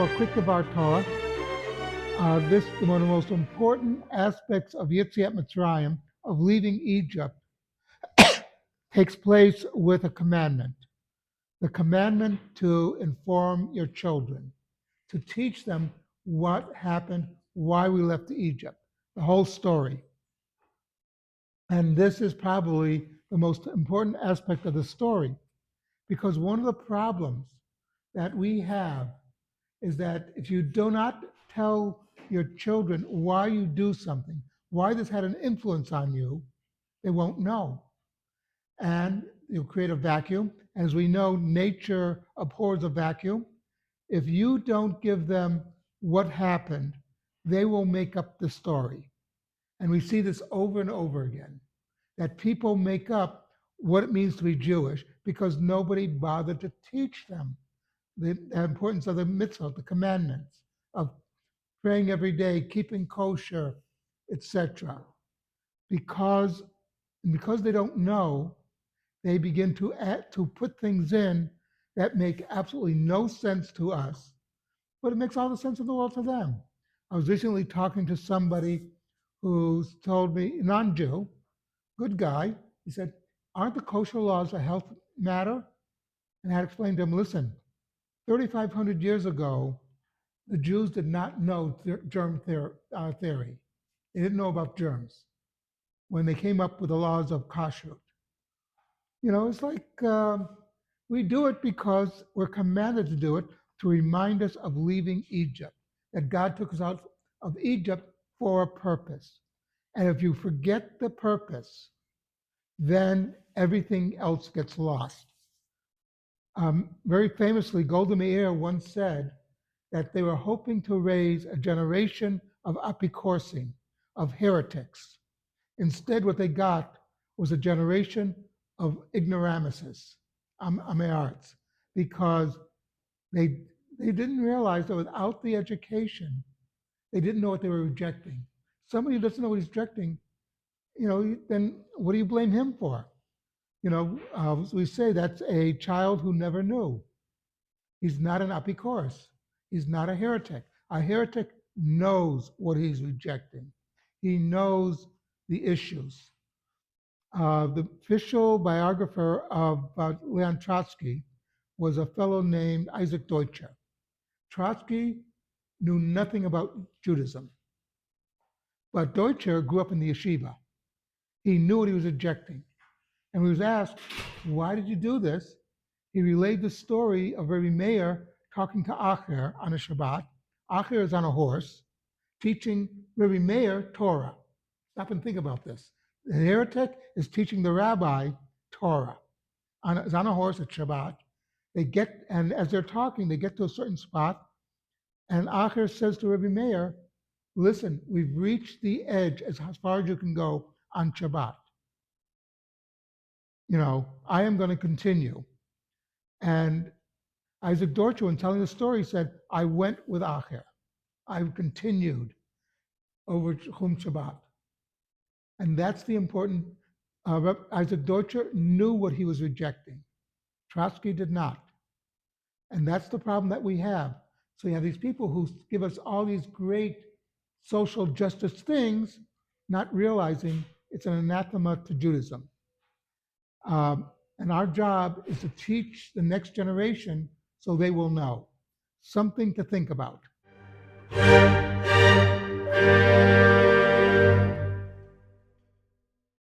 for a quick of our Torah. This is one of the most important aspects of Yetziat Mitzrayim, of leaving Egypt, takes place with a commandment. The commandment to inform your children, to teach them what happened, why we left Egypt, the whole story. And this is probably the most important aspect of the story, because one of the problems that we have is that if you do not tell your children why you do something, why this had an influence on you, they won't know. And you'll create a vacuum. As we know, nature abhors a vacuum. If you don't give them what happened, they will make up the story. And we see this over and over again, that people make up what it means to be Jewish because nobody bothered to teach them the importance of the mitzvot, the commandments, of praying every day, keeping kosher, etc. Because they don't know, they begin to put things in that make absolutely no sense to us, but it makes all the sense in the world to them. I was recently talking to somebody who told me, non-Jew, good guy, he said, aren't the kosher laws a health matter? And I had explained to him, listen, 3,500 years ago, the Jews did not know germ theory. They didn't know about germs when they came up with the laws of kashrut. It's like we do it because we're commanded to do it to remind us of leaving Egypt, that God took us out of Egypt for a purpose. And if you forget the purpose, then everything else gets lost. Very famously, Golda Meir once said that they were hoping to raise a generation of apikorsim, of heretics. Instead, what they got was a generation of ignoramuses, amearts, because they didn't realize that without the education, they didn't know what they were rejecting. Somebody who doesn't know what he's rejecting, then what do you blame him for? We say that's a child who never knew. He's not an apikoros. He's not a heretic. A heretic knows what he's rejecting. He knows the issues. The official biographer of Leon Trotsky was a fellow named Isaac Deutscher. Trotsky knew nothing about Judaism, but Deutscher grew up in the yeshiva. He knew what he was rejecting. And he was asked, why did you do this? He relayed the story of Rabbi Meir talking to Acher on a Shabbat. Acher is on a horse, teaching Rabbi Meir Torah. Stop and think about this. The heretic is teaching the rabbi Torah. Is on a horse at Shabbat. And as they're talking, they get to a certain spot, and Acher says to Rabbi Meir, listen, we've reached the edge as far as you can go on Shabbat. I am going to continue. And Isaac Dorcho, in telling the story, said, I went with Acher. I continued over Chum Shabbat. And that's the important, Isaac Dorcho knew what he was rejecting. Trotsky did not. And that's the problem that we have. So you have these people who give us all these great social justice things, not realizing it's an anathema to Judaism. And our job is to teach the next generation so they will know. Something to think about.